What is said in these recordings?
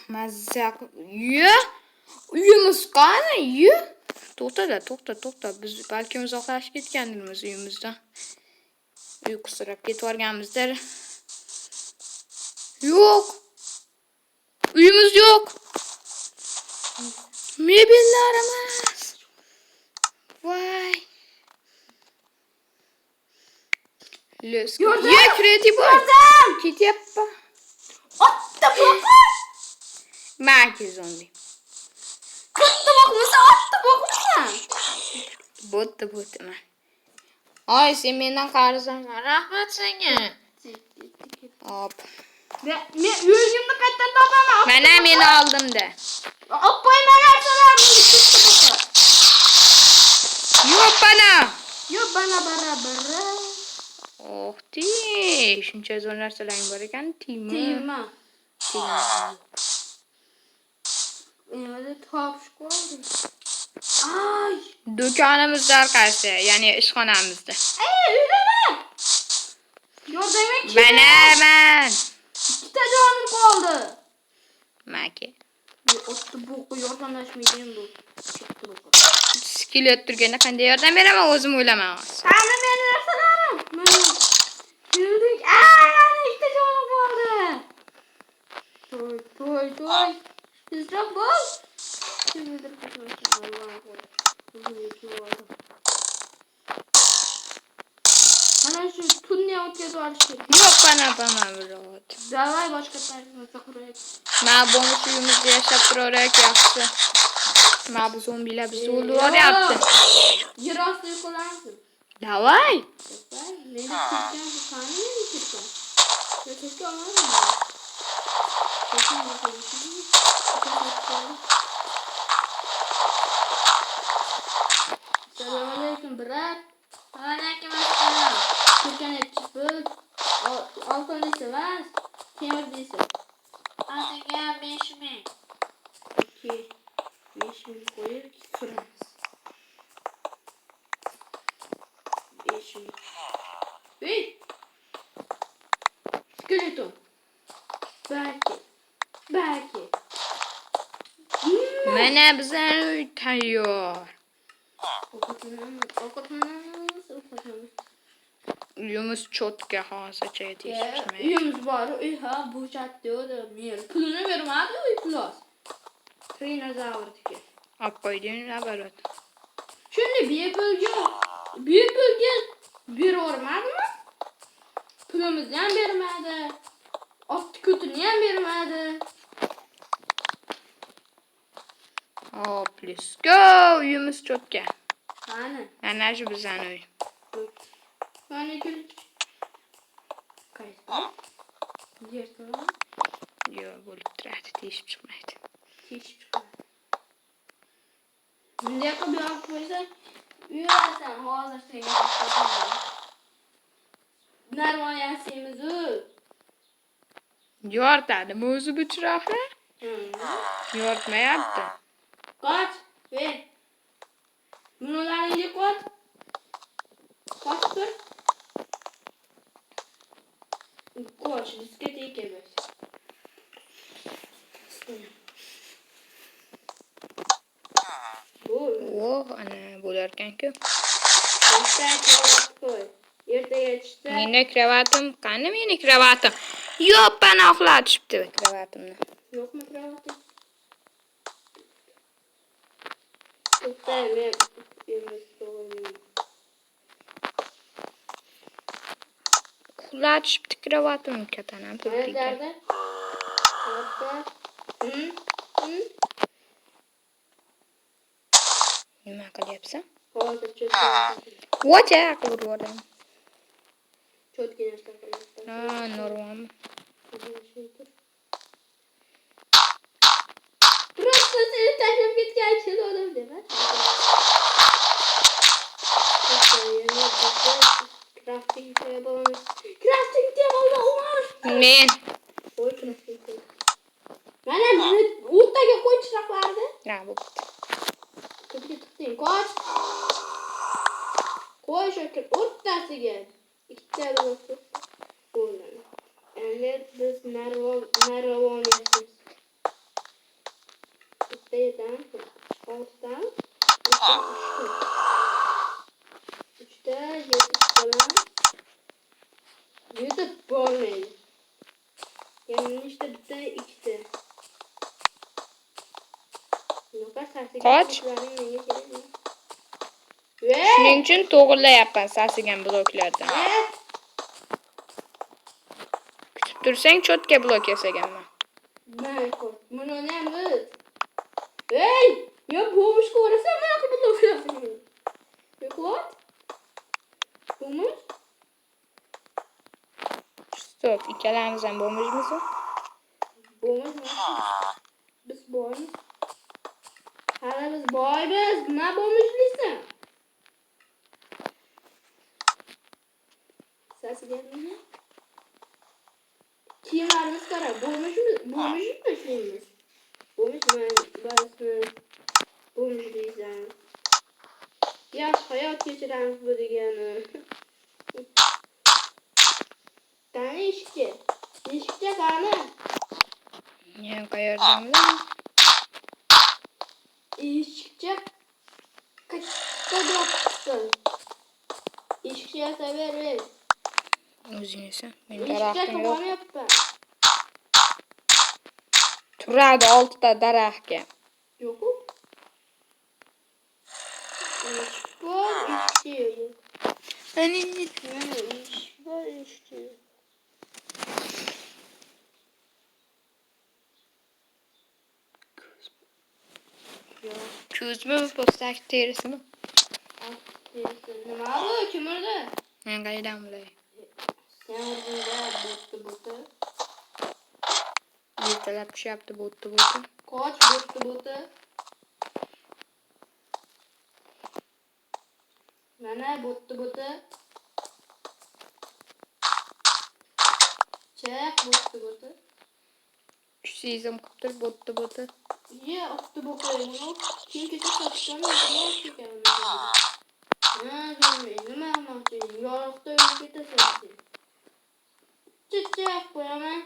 Mazza. Yu. Uyimiz qani? Yu. To'xta. Biz balki uzoqlashib ketgandirmiz uyimizdan. Uyqusirab ketvorganmizdir. Yo'q. Uyimiz yo'q. Mebellarimiz. Voy. Let's go. Ye, kreativ bo'l. Ketyapti. Otda boqma. Maki zombi. Katta boqmasa otda boqmasan. Bo'tdi. Ay, sen mendan qarzsan. Rahmat senga. Hop. Men uyimni qayerdan topaman? Mana meni oldimda. Oppoyman narsalarni tutib. Yo'q bana. Yo'q bana bara. Oh, ti. Shuncha zo'r narsalar bor ekan, Tima. Endi topish qoldi. Ay, Do'konimizda orqasi, ya'ni ishxonamizda. uydaman. Yordamga kim? Manaman. Ikkita jonim qoldi. Maki. Otda boqqa yordamlashmaydi bu. Skelet turganda qanday yordam beraman o'zim o'ylamay hozir. Qani meni narsalarim? Mana keldik. Mana ikkita jonim qoldi. To'y. Tezroq bo'l. Kimdir mana shu tunni o'tkazib olish kerak. Yo'q bana birot. Davay boshqa tarzda quraylik. Men bonus uyimizda yashab turaverak yaxshi. Men bu zombilar bizni o'ldiryapti. Yer osti uyqulansin. Davay. Meni kirgan bu qani meni kirgan. Yo'q olmadim. Assalomu alaykum brat. Alaykum assalom. Kirgan chiqib. Oltin emas. Temir deysiz. Ataga 5000. Okey. 5000 qo'yib turamiz. 5000. Ey! Skeleton. Belki. Mana bizning uy tayyor. Ovqatlanamiz. Uyimiz cho'tka hozircha yetishmaydi. Uyimiz bor. Bu chatda men pulini bermadi uy plus. Dinozavrdiki. Qo'yding nabarat. Shuni bepulga beravermadimi? Pulimizni ham bermadi. Ot ko'tini ham bermadi. Hop, let's go. Uyimiz cho'tka. Qani? Mana shu bizning uy. Qani keldik. Qaysi? Yerda. Yo'q, bo'lib turadi, teshib chiqmaydi. Bunday qilib yo'q qo'ysa, uyalasan hozir senga. Narvoyasimiz u. Yo'rtadimi o'zi bu chiroqni? Yo'rtmayapti. Qoch, ver. Bunlarni qo'y. Qoch tur. Qoch, diskoteka bas. Ana bo'larkan-ku. Ertaga tushsa. Meni kravatim, qani meni kravatim? Yo'q, bana uxlatishibdi kravatimni. Yo'qmi kravatim? To'xtay, men Uxlatishibdi kravatimni katanam turibdi. Qayerda? Nima qilyapsan? Hozir cho'tkan. Vocha qilib Cho'tkan narsa qilyapsan. Normal. Просто seni tashlab ketgan chil odam dema. Crafting table. Crafting table olmaz. Men. Qo'y crafting table. Mana buni o'rtaga qo'y chiroqlarni. Ha, bo'pti. To'xting, qoch. Qo'y shu o'rtasiga. Ikkita bo'lsa bo'ladi. Endi biz narvon yasaymiz. 6'da 7'den 6'dan 3'te 7 falan. YouTube bo'lmaydi. Yani işte bitta 2'da. Kaç? Shuning uchun to'g'rilayapman sasigan bloklardan. Kutib tursang cho'tka blok yasaganman. Bunu ne yapıyorsun? Hey! Ya boğmuş kovarasın ama akıllı blok yasagan. Yok what? Boğmuş? Stop, ikkalamiz ham bo'lmishmiz? Boğmuş mu? Biz boymiz. Hali biz boymiz. Nima bo'lmishlisan? Sasiganmi? Kiyimlarimiz qara. Bo'lmishmi shuyimiz? Bo'lmishmi? Bo'lmish deysan. Yaxshi hayot kechiramiz bu degani. Qani eshikchi? Eshikchi qani? Men qayerdamda? Eshikchi katta bo'libdi. Eshikchi yasaver. O'zing esa. Men Eshikchi daraxtim yo'q. tug'onyapti. Turadi oltita daraxtga. Yo'q-ku. Eshik bor, eshikchi yo'q. Ani Eshik bor, eshikchi yo'q. ko'zmi postak terisimi? Nima bu? Kim urdi? Men qayerdan bilay? Sen urding-da, bo'tdi. Ertalab tushyapti bo'tdi. Qoch, bo'tdi. Mana bo'tdi. Chiq, bo'tdi. Tushsizim qilib turib bo'tdi. Ye, otdi bo'tdi. Kim kecha sotganmi? Nima olmoqchi? Yorug'da o'lib ketasan. Chiq, qo'yaman.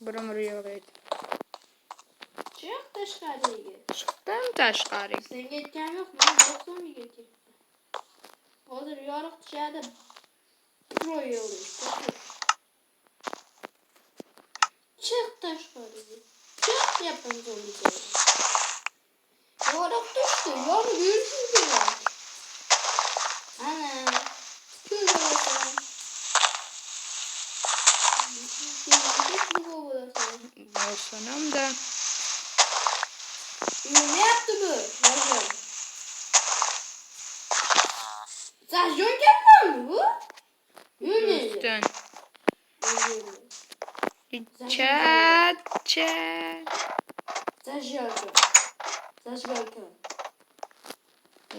Birim yo'q edi. Chiq tashqariga. Chiqdim tashqariga. Senga aytganim yo'q, men boqsamiga ketdim. Hozir yorug' tushadi. Pro yo'lda. Chiq tashqariga. Chiq yapın zombiga. Yorug' tushdi, yorug' yurishim kerak. Ana. Ko'rasan. Bo'lsanamda. Ne yaptı bu? Rajon. Rajon yapma mı bu? Yürü. Üstten. Chat. Zajgalka.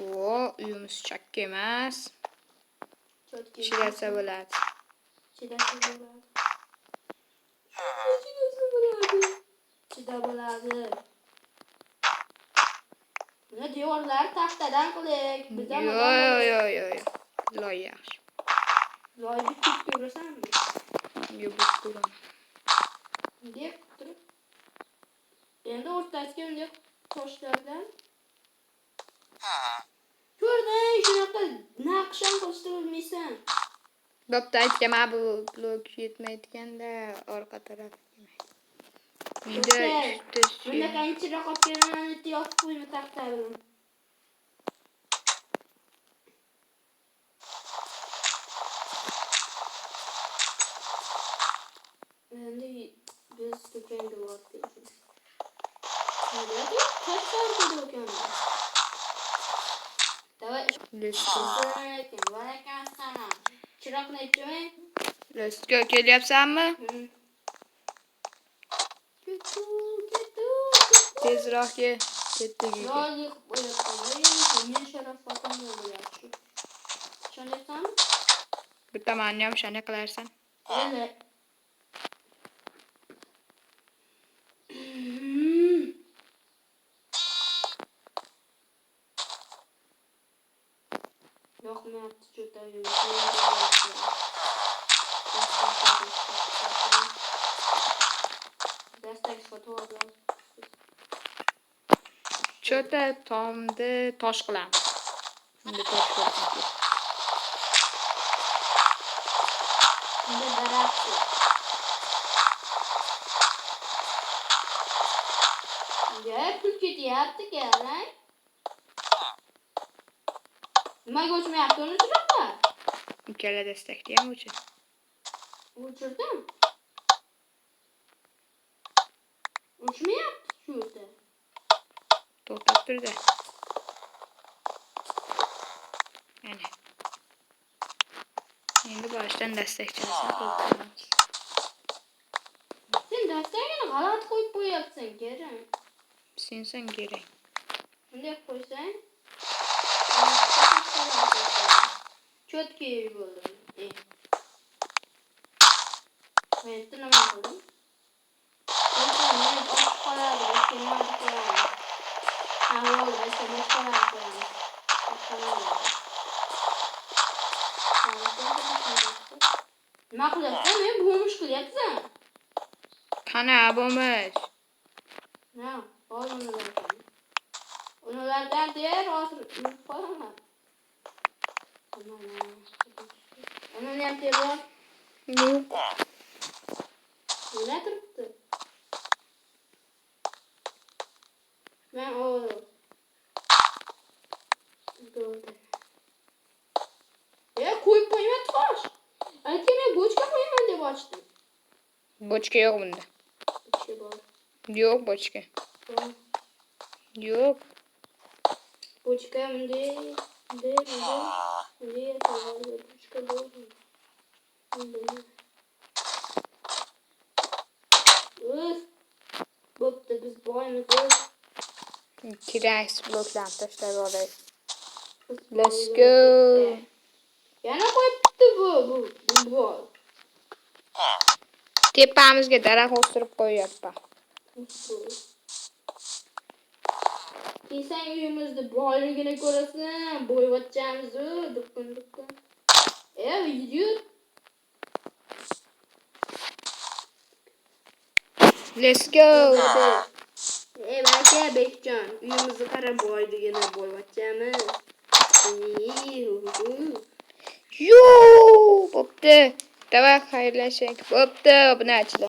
Oo, uyimiz chakka emas. Chilasa bo'ladi. Chida bo'ladi. Buni devorlar taxtadan qilik. Bizda Yo'q. Loy yaxshi. Loyni kutib ko'rasanmi? Yo'q, bu ko'raman. Deb turib. Endi o'rtasiga bunday toshlardan ko'rding, shunaqa naqshan qilishni bilmaysan. Bo'pti, aytganman bu blok yetmaydiganda orqa taraf yemaydi. Menda Bunda qancharoq olib kelaman deb yopib qo'yma taxta bilan. Endi biz do'konga borib kelamiz. Nima? Kaçlar do'kon? Давай. Chiroqni aytmay. Let's go, kelyapsanmi? Tezroq kel. Ketdik. Yo'q, qo'yasan. Men sharofatim bo'lyapti. Tushunaysanmi? Bitta meni ham shana qilarsan. Mana. Yo'qmayapti cho'tagi. Dastak fotoğraflar. Cho'ta tomni tosh qilamiz. Endi tosh bo'lsin. Bunda daraxt yo'q. Ya pul ketyapti qarang. Nimaga o'chmayapti uni chiroqlar? Ikkala dastakni ham o'chir. O'chirdim. O'chmayapti shu yerda. To'xtab turdi. Mana. Endi boshdan dastakchasini qo'yamiz. Sen dastakini g'alati qo'yib qo'yapsan, qarang. Sensan kerak. Bunday qo'ysang, cho'tki bo'ldi. Men nima qildim? Men ochiq qoladi, keyin qo'yamiz. Ha, bo'ldi, esa boshqalarni qo'yamiz. Nima qilyapsan? Men bo'mish qilyapsan. Qana bo'lmish. Ha, oldinlardan. Ulardan der, hozir qolaman. Ana ham tebor. Yo'q. Nima turibdi? Men oldim. Bo'ldi. Qo'yib qo'yma tosh. Aytgan men bochka qo'yaman deb ochdim. Bochka yo'q bunda. Bochka bor. Yo'q bochka. Yo'q. Bochka bunday bochka bor. Bo'pti, biz boymiz. Kerak bloklarni tashlab olay. Let's go. Yana qo'yibdi bu. Tepamizga daraxt o'stirib qo'yyapman. Sen uyimizni boyligini ko'rasan, bo'yvachchamiz, dukkun. Yur. Let's go. Baka Bekjon, uyimizni qarab boyligini bo'yvachchamiz. Yo, bo'pti. Davay xayrlashing. Bo'pti, obunachilar.